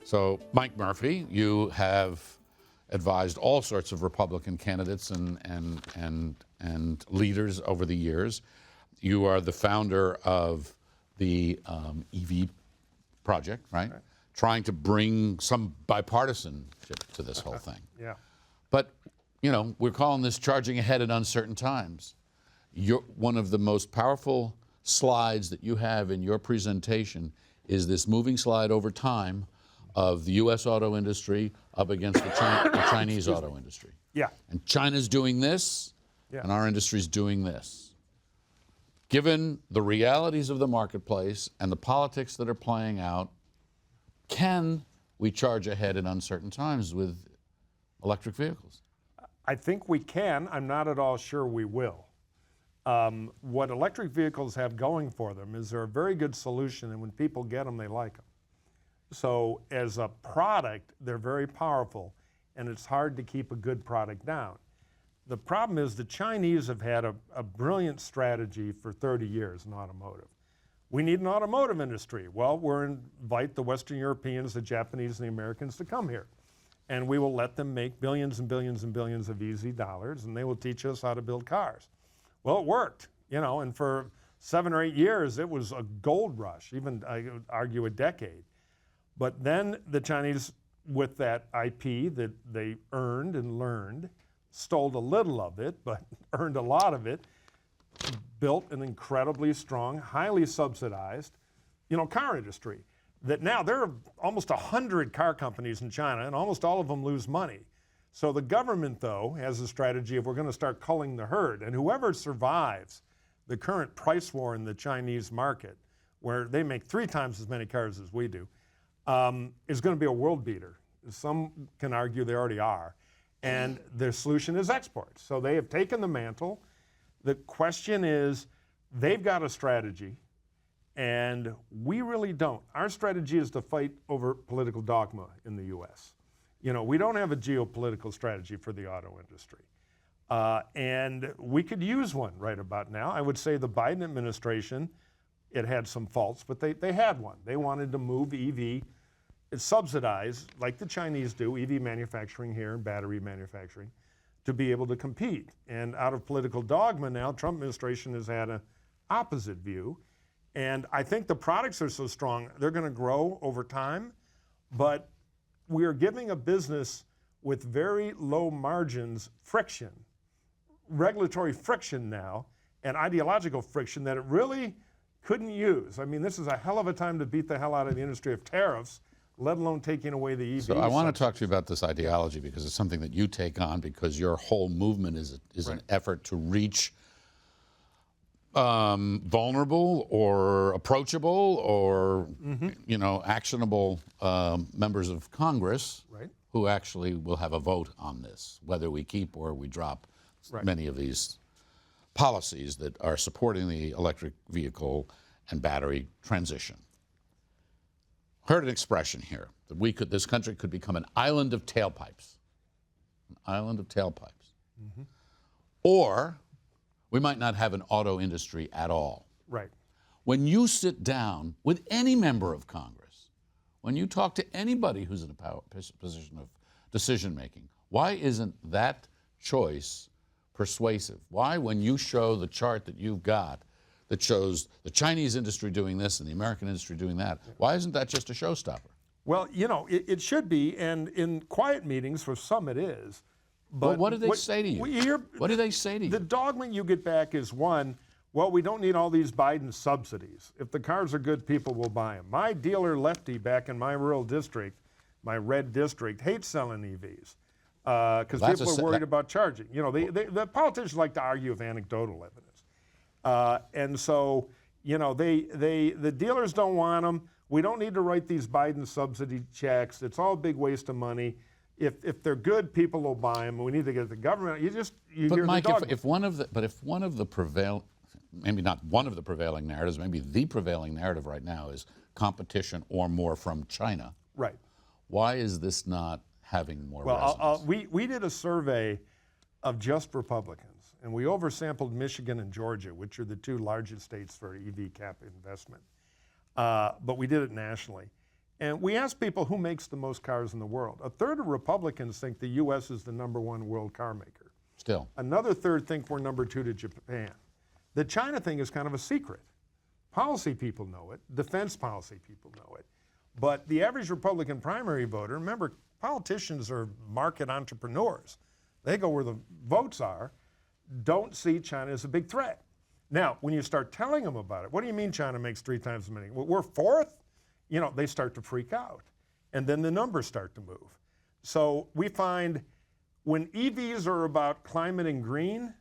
So, Mike Murphy, you have advised all sorts of Republican candidates and leaders over the years. You are the founder of the EV project, right? Trying to bring some bipartisanship to this whole thing. Yeah. But, you know, we're calling this charging ahead at uncertain times. One of the most powerful slides that you have in your presentation is this moving slide over time of the U.S. auto industry up against the Chinese auto industry. Yeah. And China's doing this, and our industry's doing this. Given the realities of the marketplace and the politics that are playing out, can we charge ahead in uncertain times with electric vehicles? I think we can. I'm not at all sure we will. What electric vehicles have going for them is they're a very good solution, and when people get them, they like them. So as a product, they're very powerful, and it's hard to keep a good product down. The problem is the Chinese have had a brilliant strategy for 30 years in automotive. We need an automotive industry. Well, we'll invite the Western Europeans, the Japanese, and the Americans to come here. And we will let them make billions and billions and billions of easy dollars, and they will teach us how to build cars. Well, it worked, you know, and for 7 or 8 years, it was a gold rush, even I would argue a decade. But then the Chinese, with that IP that they earned and learned, stole a little of it, but earned a lot of it, built an incredibly strong, highly subsidized, you know, car industry. That now there are almost 100 car companies in China, and almost all of them lose money. So the government, though, has a strategy of we're going to start culling the herd, and whoever survives the current price war in the Chinese market, where they make 3 times as many cars as we do, is going to be a world beater. Some can argue they already are. And their solution is exports. So they have taken the mantle. The question is, they've got a strategy, and we really don't. Our strategy is to fight over political dogma in the U.S. You know, we don't have a geopolitical strategy for the auto industry. And we could use one right about now. I would say the Biden administration, it had some faults, but they had one. They wanted to move EV, subsidize, like the Chinese do, EV manufacturing here and battery manufacturing, to be able to compete. And out of political dogma now, Trump administration has had an opposite view. And I think the products are so strong, they're going to grow over time. But we are giving a business with very low margins friction, regulatory friction now, and ideological friction that it really couldn't use. I mean, this is a hell of a time to beat the hell out of the industry of tariffs, let alone taking away the EV. So I want to talk to you about this ideology because it's something that you take on because your whole movement is an effort to reach vulnerable or approachable or you know, actionable members of Congress who actually will have a vote on this, whether we keep or we drop many of these policies that are supporting the electric vehicle and battery transition. Heard an expression here that this country could become an island of tailpipes. An island of tailpipes. Or we might not have an auto industry at all. Right. When you sit down with any member of Congress, when you talk to anybody who's in a position of decision making, why isn't that choice persuasive? Why, when you show the chart that you've got that shows the Chinese industry doing this and the American industry doing that, why isn't that just a showstopper? Well, you know, it should be, and in quiet meetings, for some it is. But well, what do they say to you? What do they say to you? The dogma you get back is one, well, we don't need all these Biden subsidies. If the cars are good, people will buy them. My dealer lefty back in my rural district, my red district, hates selling EVs because people are worried about charging. You know, the politicians like to argue with anecdotal evidence. And so, you know, the dealers don't want them. We don't need to write these Biden subsidy checks. It's all a big waste of money. If they're good, people will buy them. We need to get the government. But Mike, if one of the maybe not one of the prevailing narratives, maybe the prevailing narrative right now is competition or more from China. Right. Why is this not having more resonance? We did a survey of just Republicans, and we oversampled Michigan and Georgia, which are the 2 largest states for EV cap investment. But we did it nationally. And we asked people who makes the most cars in the world. A third of Republicans think the U.S. is the #1 world car maker. Still. Another third think we're #2 to Japan. The China thing is kind of a secret. Policy people know it. Defense policy people know it. But the average Republican primary voter, remember, politicians are market entrepreneurs. They go where the votes are, don't see China as a big threat. Now, when you start telling them about it, what do you mean China makes 3 times as many? Well, we're 4th? You know, they start to freak out. And then the numbers start to move. So we find when EVs are about climate and green,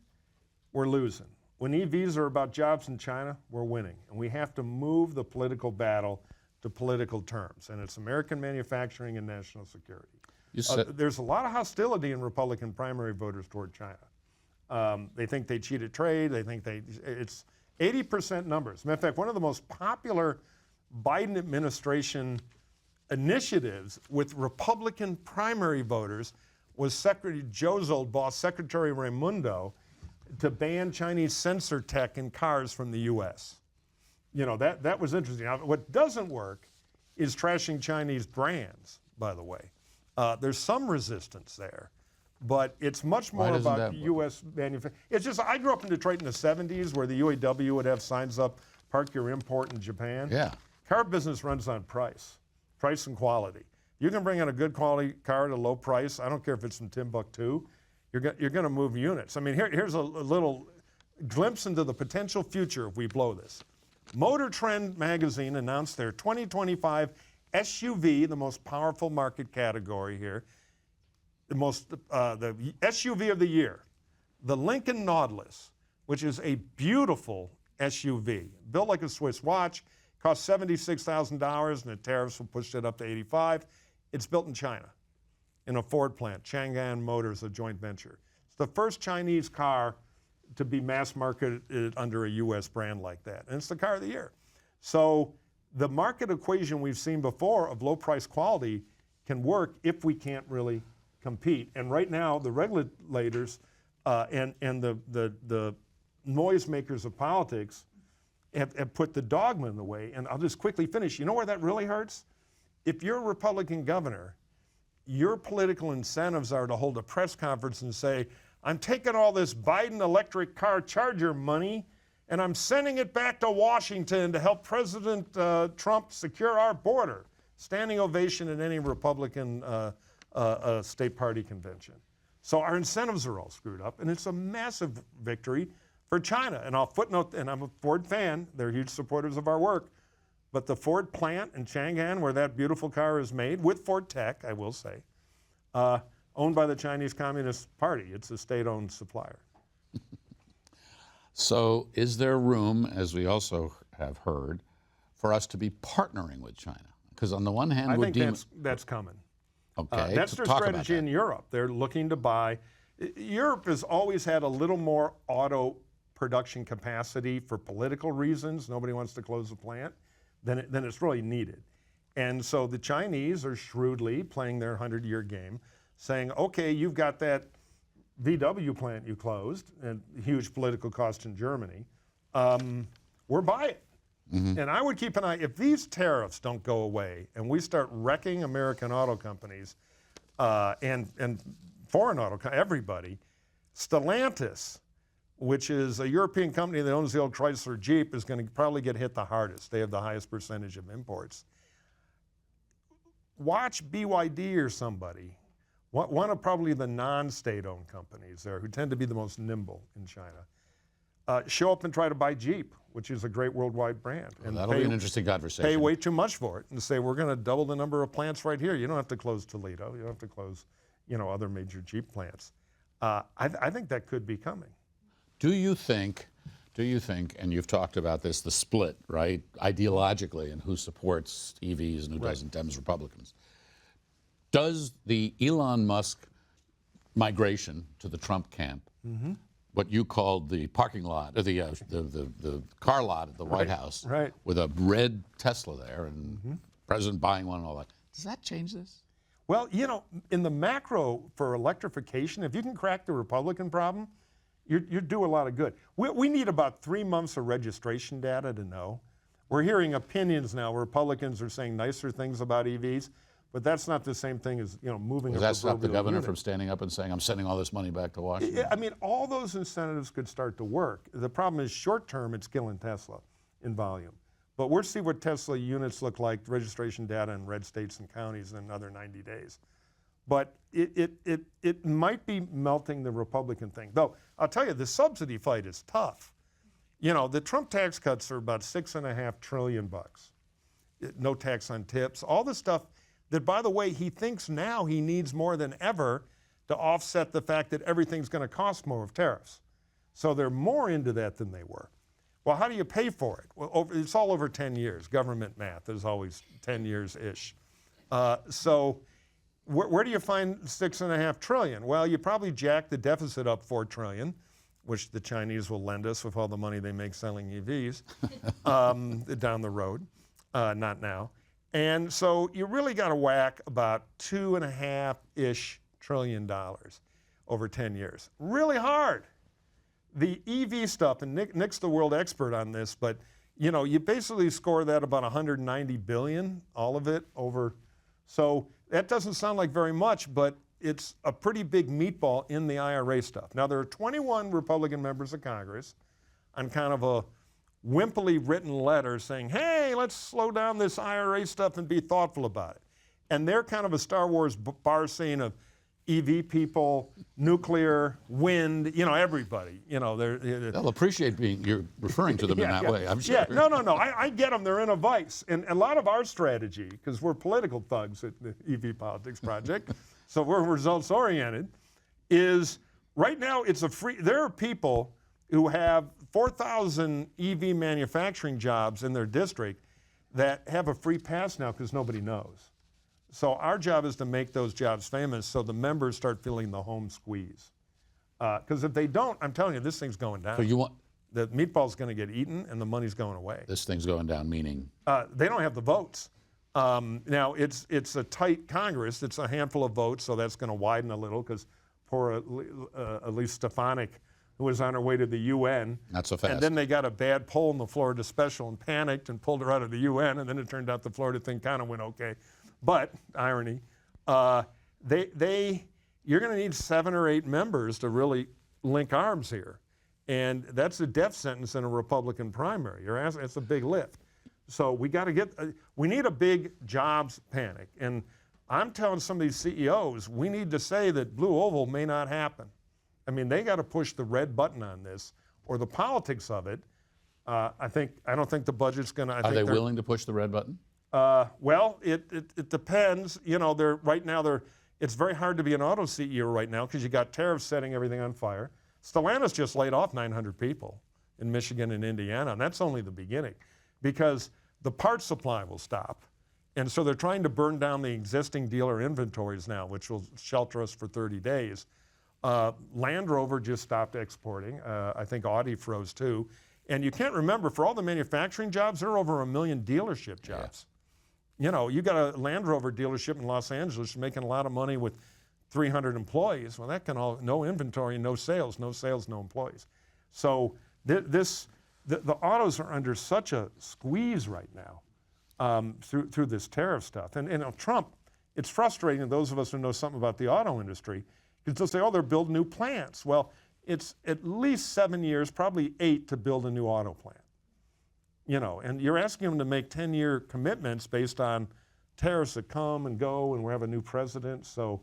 we're losing. When EVs are about jobs in China, we're winning. And we have to move the political battle to political terms. And it's American manufacturing and national security. There's a lot of hostility in Republican primary voters toward China. They think they cheated trade. They think it's 80% numbers. Matter of fact, one of the most popular Biden administration initiatives with Republican primary voters was Secretary Joe's old boss, Secretary Raimundo, to ban Chinese sensor tech in cars from the U.S. You know, that was interesting. Now, what doesn't work is trashing Chinese brands, by the way. There's some resistance there, but it's much more about U.S. manufacturing. It's just, I grew up in Detroit in the 70s where the UAW would have signs up, park your import in Japan. Yeah. Car business runs on price and quality. You can bring in a good quality car at a low price. I don't care if it's from Timbuktu. You're going to move units. I mean, here's a little glimpse into the potential future if we blow this. Motor Trend magazine announced their 2025 SUV, the most powerful market category here, the SUV of the year, the Lincoln Nautilus, which is a beautiful SUV, built like a Swiss watch. Cost $76,000, and the tariffs will push it up to $85,000. It's built in China, in a Ford plant. Chang'an Motors, a joint venture. It's the first Chinese car to be mass marketed under a U.S. brand like that, and it's the car of the year. So the market equation we've seen before of low price quality can work if we can't really compete. And right now, the regulators and the noisemakers of politics have put the dogma in the way. And I'll just quickly finish. You know where that really hurts? If you're a Republican governor, your political incentives are to hold a press conference and say, I'm taking all this Biden electric car charger money and I'm sending it back to Washington to help President Trump secure our border. Standing ovation at any Republican state party convention. So our incentives are all screwed up, and it's a massive victory for China. And I'll footnote, and I'm a Ford fan, they're huge supporters of our work, but the Ford plant in Chang'an, where that beautiful car is made, with Ford Tech, I will say, owned by the Chinese Communist Party. It's a state-owned supplier. So is there room, as we also have heard, for us to be partnering with China? Because on the one hand, I think that's coming. Okay, that's their strategy in Europe. They're looking to buy. Europe has always had a little more auto production capacity for political reasons. Nobody wants to close the plant. Then it's really needed. And so the Chinese are shrewdly playing their 100-year game, saying, okay, you've got that VW plant you closed, and huge political cost in Germany. We're buying it. Mm-hmm. And I would keep an eye, if these tariffs don't go away and we start wrecking American auto companies and foreign auto companies, everybody, Stellantis, which is a European company that owns the old Chrysler Jeep, is going to probably get hit the hardest. They have the highest percentage of imports. Watch BYD or somebody, one of probably the non-state-owned companies there who tend to be the most nimble in China, show up and try to buy Jeep, which is a great worldwide brand. And that'll be an interesting conversation. Pay way too much for it and say, we're going to double the number of plants right here. You don't have to close Toledo. You don't have to close, other major Jeep plants. I think that could be coming. Do you think, and you've talked about this, the split, right, ideologically, and who supports EVs and who doesn't, Dems, Republicans. Does the Elon Musk migration to the Trump camp, what you called the parking lot, or the car lot at the White House, with a red Tesla there and President buying one and all that, does that change this? Well, in the macro for electrification, if you can crack the Republican problem, you do a lot of good. We need about 3 months of registration data to know We're hearing opinions now. Republicans are saying nicer things about EVs, but that's not the same thing as moving. Does that stop the governor from standing up and saying, I'm sending all this money back to Washington? I mean, all those incentives could start to work. The problem is short term, it's killing Tesla in volume. But we'll see what Tesla units look like, registration data in red states and counties in another 90 days. But it might be melting the Republican thing. Though, I'll tell you, the subsidy fight is tough. The Trump tax cuts are about $6.5 trillion. No tax on tips, all the stuff that, by the way, he thinks now he needs more than ever to offset the fact that everything's going to cost more of tariffs. So they're more into that than they were. Well, how do you pay for it? Well, it's all over 10 years. Government math is always 10 years-ish. So where do you find $6.5 trillion? Well, you probably jack the deficit up $4 trillion, which the Chinese will lend us with all the money they make selling EVs down the road, not now. And so you really got to whack about $2.5-ish trillion over 10 years. Really hard. The EV stuff, and Nick's the world expert on this, but you basically score that about 190 billion, all of it over. So that doesn't sound like very much, but it's a pretty big meatball in the IRA stuff. Now, there are 21 Republican members of Congress on kind of a wimpily written letter saying, hey, let's slow down this IRA stuff and be thoughtful about it. And they're kind of a Star Wars bar scene of EV people, nuclear, wind, everybody. They'll appreciate you're referring to them in that way, I'm sure. Yeah, no, I get them. They're in a vice. And a lot of our strategy, because we're political thugs at the EV Politics Project, so we're results oriented, is right now there are people who have 4,000 EV manufacturing jobs in their district that have a free pass now because nobody knows. So our job is to make those jobs famous so the members start feeling the home squeeze. Because if they don't, I'm telling you, this thing's going down. So the meatball's going to get eaten and the money's going away. This thing's going down, meaning? They don't have the votes. Now, it's a tight Congress. It's a handful of votes, so that's going to widen a little because poor Elise Stefanik, who was on her way to the UN. Not so fast. And then they got a bad poll in the Florida special and panicked and pulled her out of the UN, and then it turned out the Florida thing kind of went okay. But, irony, you're going to need 7 or 8 members to really link arms here. And that's a death sentence in a Republican primary. It's a big lift. So we need a big jobs panic. And I'm telling some of these CEOs, we need to say that Blue Oval may not happen. I mean, they got to push the red button on this, or the politics of it. I don't think the budget's going to. Are they willing to push the red button? Well, it depends. Right now it's very hard to be an auto CEO right now because you got tariffs setting everything on fire. Stellantis just laid off 900 people in Michigan and Indiana, and that's only the beginning because the parts supply will stop. And so they're trying to burn down the existing dealer inventories now, which will shelter us for 30 days. Land Rover just stopped exporting. I think Audi froze too. And you can't remember, for all the manufacturing jobs, there are over 1 million dealership jobs. Yeah. You got a Land Rover dealership in Los Angeles making a lot of money with 300 employees. Well, that can no inventory, no sales, no employees. So the autos are under such a squeeze right now through this tariff stuff. And Trump, it's frustrating to those of us who know something about the auto industry, because they'll say, oh, they're building new plants. Well, it's at least 7 years, probably 8 to build a new auto plant. And you're asking them to make 10-year commitments based on tariffs that come and go, and we have a new president. So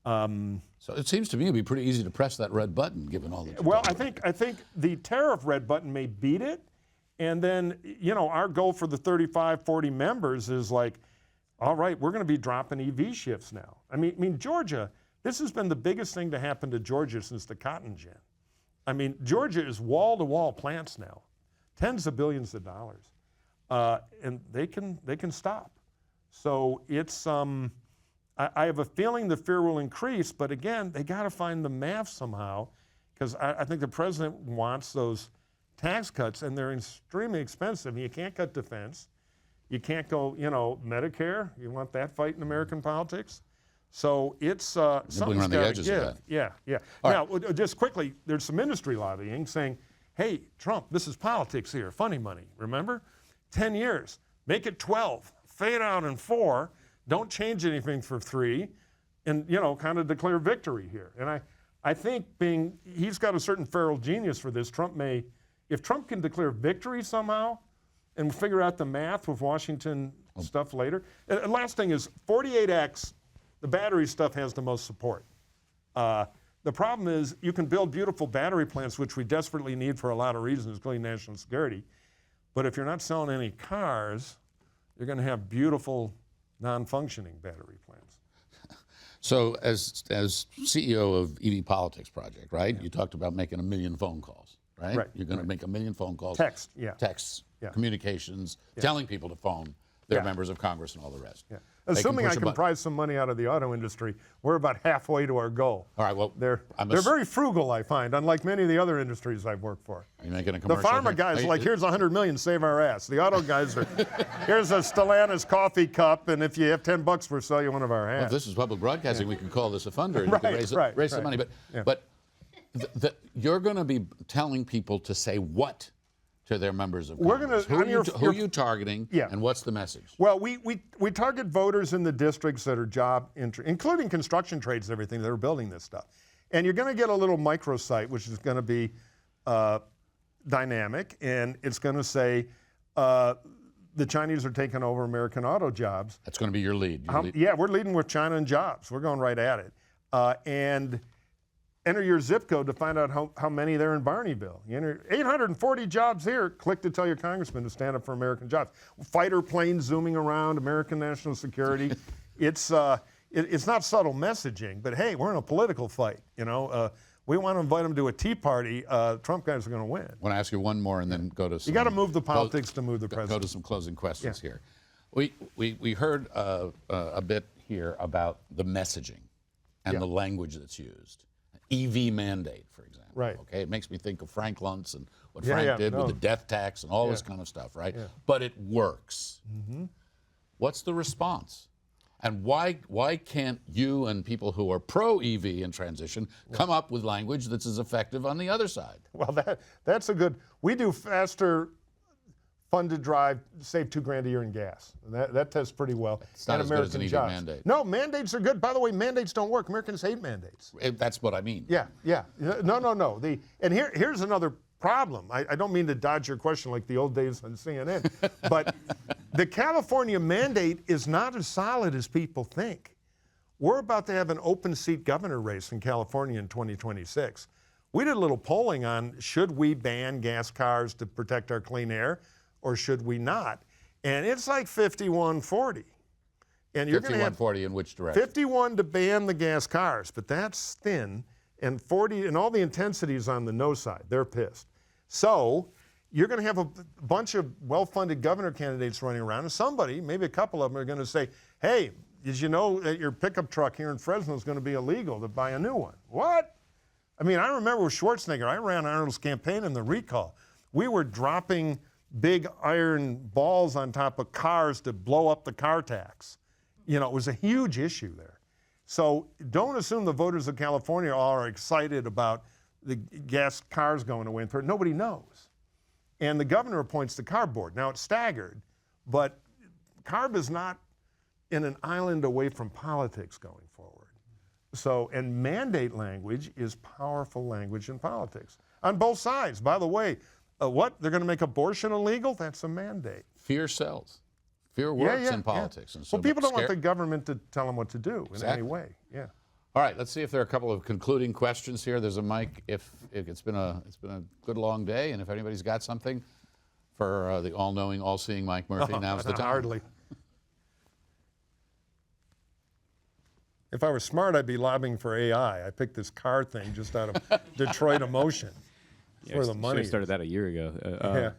it seems to me it'd be pretty easy to press that red button, given all the. Well, I think the tariff red button may beat it, and then our goal for the 35, 40 members is like, all right, we're going to be dropping EV shifts now. I mean Georgia. This has been the biggest thing to happen to Georgia since the cotton gin. I mean, Georgia is wall-to-wall plants now, tens of billions of dollars, and they can stop. So it's I have a feeling the fear will increase, but again, they got to find the math somehow, because I think the president wants those tax cuts, and they're extremely expensive. You can't cut defense, you can't go Medicare. You want that fight in American politics? So it's something's got to give. Yeah. Now, just quickly, there's some industry lobbying saying, hey, Trump, this is politics here, funny money, remember? 10 years. Make it 12. Fade out in 4. Don't change anything for 3. And, kind of declare victory here. And I think he's got a certain feral genius for this. If Trump can declare victory somehow and figure out the math with Washington stuff later. And last thing is 48X, the battery stuff has the most support. The problem is you can build beautiful battery plants, which we desperately need for a lot of reasons, including national security. But if you're not selling any cars, you're going to have beautiful, non-functioning battery plants. So as CEO of EV Politics Project, right? Yeah. You talked about making 1 million phone calls, right? Right. You're going to make 1 million phone calls. Texts, yeah. Texts, yeah. Communications, yeah. Telling people to phone their members of Congress and all the rest. Yeah. Assuming I can prize some money out of the auto industry, we're about halfway to our goal. All right, well, they're very frugal, I find, unlike many of the other industries I've worked for. Are you making a commercial? The pharma guys are like, here's 100 million, save our ass. The auto guys are, here's a Stellantis coffee cup, and if you have $10, we'll sell you one of our hats. Well, if this is public broadcasting, we could call this a funder and you could raise some money. But you're going to be telling people to say what to their members of Congress? Who are you targeting, and what's the message? Well, we target voters in the districts that are including construction trades and everything that are building this stuff. And you're going to get a little microsite, which is going to be dynamic, and it's going to say the Chinese are taking over American auto jobs. That's going to be your lead. Yeah, we're leading with China and jobs. We're going right at it. And enter your zip code to find out how many there in Barneyville. You enter 840 jobs here. Click to tell your congressman to stand up for American jobs. Fighter planes zooming around, American national security. It's not subtle messaging, but hey, we're in a political fight. We want to invite them to a tea party. Trump guys are going to win. I want to ask you one more and then go to some... You got to move the politics to move the president. Go to some closing questions here. We heard a bit here about the messaging and the language that's used. EV mandate, for example. Right. Okay, it makes me think of Frank Luntz and what Frank did with the death tax and all this kind of stuff, right? Yeah. But it works. Mm-hmm. What's the response? And why can't you and people who are pro-EV and transition come up with language that's as effective on the other side? Well, that's a good... We do faster funded drive, save $2,000 a year in gas. That tests pretty well. It's not as good as an EV mandate. No, mandates are good. By the way, mandates don't work. Americans hate mandates. That's what I mean. Yeah. No. And here's another problem. I don't mean to dodge your question like the old days on CNN, but the California mandate is not as solid as people think. We're about to have an open seat governor race in California in 2026. We did a little polling on should we ban gas cars to protect our clean air, or should we not? And it's like 51-40. And you're going to have 51-40 in which direction? 51 to ban the gas cars, but that's thin, and 40, and all the intensities on the no side. They're pissed. So you're going to have a bunch of well-funded governor candidates running around, and somebody, maybe a couple of them, are going to say, hey, did you know that your pickup truck here in Fresno is going to be illegal to buy a new one? What? I mean, I remember with Schwarzenegger, I ran Arnold's campaign in the recall. We were dropping big iron balls on top of cars to blow up the car tax. It was a huge issue there. So don't assume the voters of California are excited about the gas cars going away. Nobody knows. And the governor appoints the CARB board. Now it's staggered, but CARB is not in an island away from politics going forward. So, and mandate language is powerful language in politics on both sides. By the way, what? They're going to make abortion illegal? That's a mandate. Fear sells. Fear works in politics. And so well, people don't want the government to tell them what to do in any way. Yeah. All right. Let's see if there are a couple of concluding questions here. There's a mic. If it's been a good long day, and if anybody's got something for the all-knowing, all-seeing Mike Murphy, now's the time. Hardly. If I were smart, I'd be lobbying for AI. I picked this car thing just out of Detroit Emotion. Yeah, where the money started that a year ago.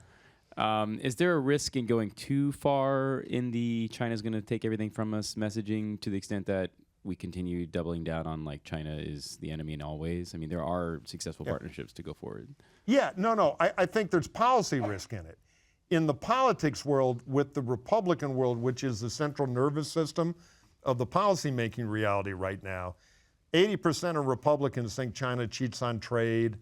Is there a risk in going too far in the China's going to take everything from us messaging to the extent that we continue doubling down on like China is the enemy in all ways? I mean, there are successful partnerships to go forward. Yeah, no. I think there's policy risk in it. In the politics world, with the Republican world, which is the central nervous system of the policymaking reality right now, 80% of Republicans think China cheats on trade.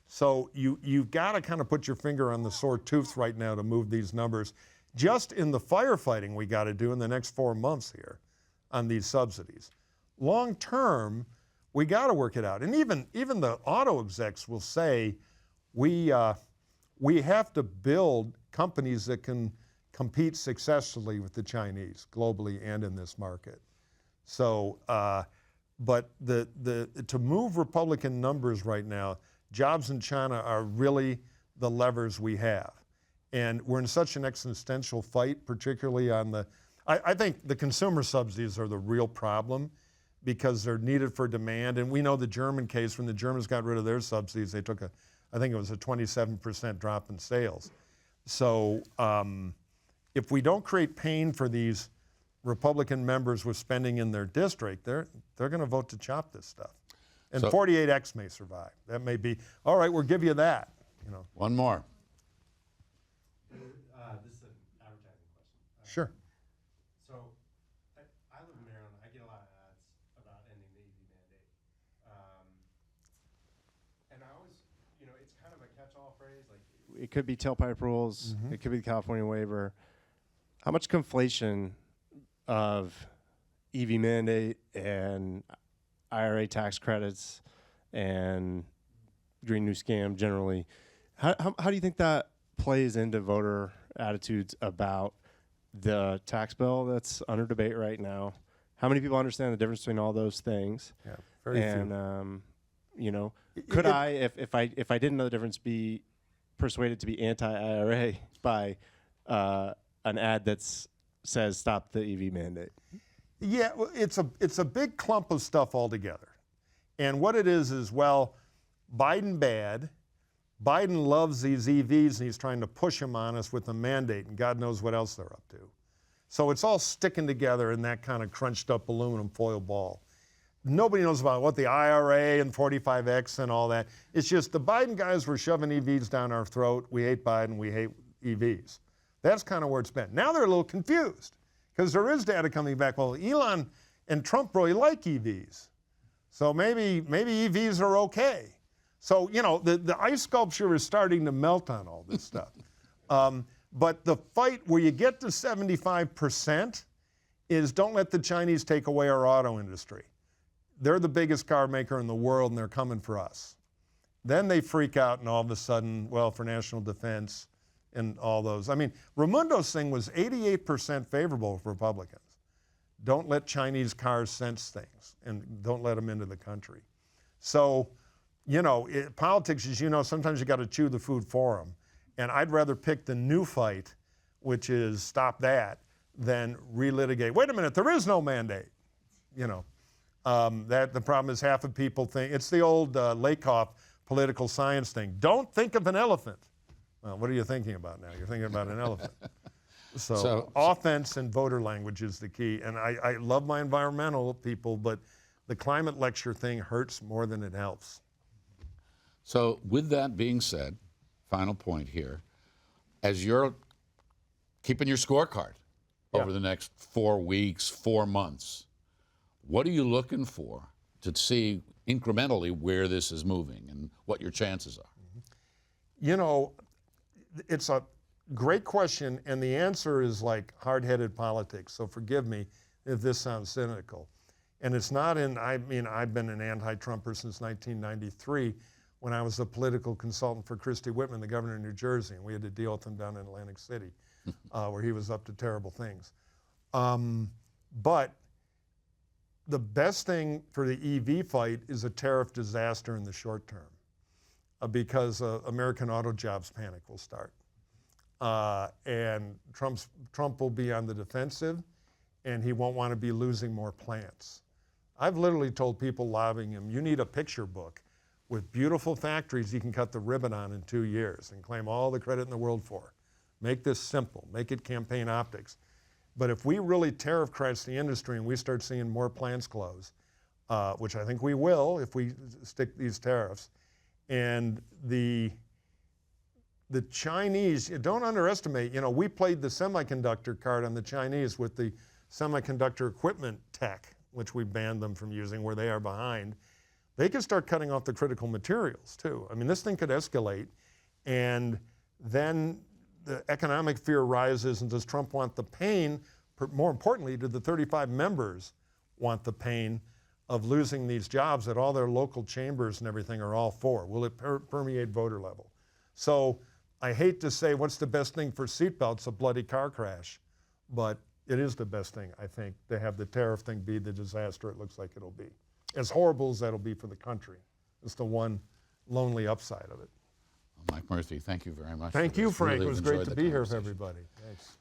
So you've got to kind of put your finger on the sore tooth right now to move these numbers. Just in the firefighting we got to do in the next 4 months here on these subsidies. Long term, we got to work it out. And even the auto execs will say, we have to build companies that can compete successfully with the Chinese globally and in this market. So, but to move Republican numbers right now, jobs in China are really the levers we have. And we're in such an existential fight, particularly on I think the consumer subsidies are the real problem because they're needed for demand. And we know the German case, when the Germans got rid of their subsidies, they took I think it was a 27% drop in sales. So if we don't create pain for these Republican members with spending in their district, they're going to vote to chop this stuff. And 48X may survive. That may be, all right, we'll give you that. One more. This is an advertising question. Sure. So I live in Maryland. I get a lot of ads about ending the EV mandate. And I always, it's kind of a catch-all phrase. Like, it could be tailpipe rules. It could be the California waiver. How much conflation of EV mandate and IRA tax credits and Green New Scam generally, how do you think that plays into voter attitudes about the tax bill that's under debate right now? How many people understand the difference between all those things? Yeah, very few. Could I, if I didn't know the difference, be persuaded to be anti-IRA by an ad that says stop the EV mandate? Yeah, well, it's a big clump of stuff altogether. And what it is, well, Biden bad. Biden loves these EVs and he's trying to push them on us with a mandate, and God knows what else they're up to. So it's all sticking together in that kind of crunched up aluminum foil ball. Nobody knows about what the IRA and 45X and all that. It's just the Biden guys were shoving EVs down our throat. We hate Biden, we hate EVs. That's kind of where it's been. Now they're a little confused because there is data coming back. Well, Elon and Trump really like EVs. So maybe EVs are okay. So, the ice sculpture is starting to melt on all this stuff. But the fight where you get to 75% is don't let the Chinese take away our auto industry. They're the biggest car maker in the world and they're coming for us. Then they freak out and all of a sudden, well, for national defense and all those. I mean, Raimundo's thing was 88% favorable for Republicans. Don't let Chinese cars sense things and don't let them into the country. So, politics, as sometimes you got to chew the food for them. And I'd rather pick the new fight, which is stop that, than relitigate. Wait a minute, there is no mandate. That the problem is half of people think, it's the old Lakoff political science thing. Don't think of an elephant. Well, what are you thinking about now? You're thinking about an elephant. So offense and voter language is the key. And I love my environmental people, but the climate lecture thing hurts more than it helps. So with that being said, final point here, as you're keeping your scorecard over the next 4 weeks, 4 months, what are you looking for to see incrementally where this is moving and what your chances are? It's a great question, and the answer is like hard-headed politics, so forgive me if this sounds cynical. And it's not I've been an anti-Trumper since 1993 when I was a political consultant for Christie Whitman, the governor of New Jersey, and we had to deal with him down in Atlantic City, where he was up to terrible things. But the best thing for the EV fight is a tariff disaster in the short term, because American auto jobs panic will start. And Trump will be on the defensive, and he won't want to be losing more plants. I've literally told people lobbying him, you need a picture book with beautiful factories you can cut the ribbon on in 2 years and claim all the credit in the world for. Make this simple. Make it campaign optics. But if we really tariff crash the industry and we start seeing more plants close, which I think we will if we stick these tariffs, and the Chinese, don't underestimate, we played the semiconductor card on the Chinese with the semiconductor equipment tech, which we banned them from using where they are behind. they could start cutting off the critical materials too. I mean, this thing could escalate, and then the economic fear rises, and does Trump want the pain? More importantly, do the 35 members want the pain of losing these jobs that all their local chambers and everything are all for? Will it permeate voter level? So I hate to say what's the best thing for seatbelts, a bloody car crash, but it is the best thing, I think, to have the tariff thing be the disaster it looks like it'll be. As horrible as that'll be for the country, it's the one lonely upside of it. Well, Mike Murphy, thank you very much. Thank you, Frank. Really it was great enjoyed to the be here with conversation. everybody. Thanks.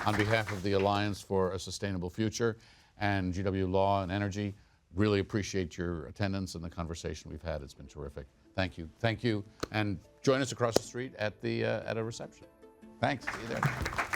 On behalf of the Alliance for a Sustainable Future and GW Law and Energy, really appreciate your attendance and the conversation we've had. It's been terrific. Thank you. Thank you. And join us across the street at a reception. Thanks. See you there.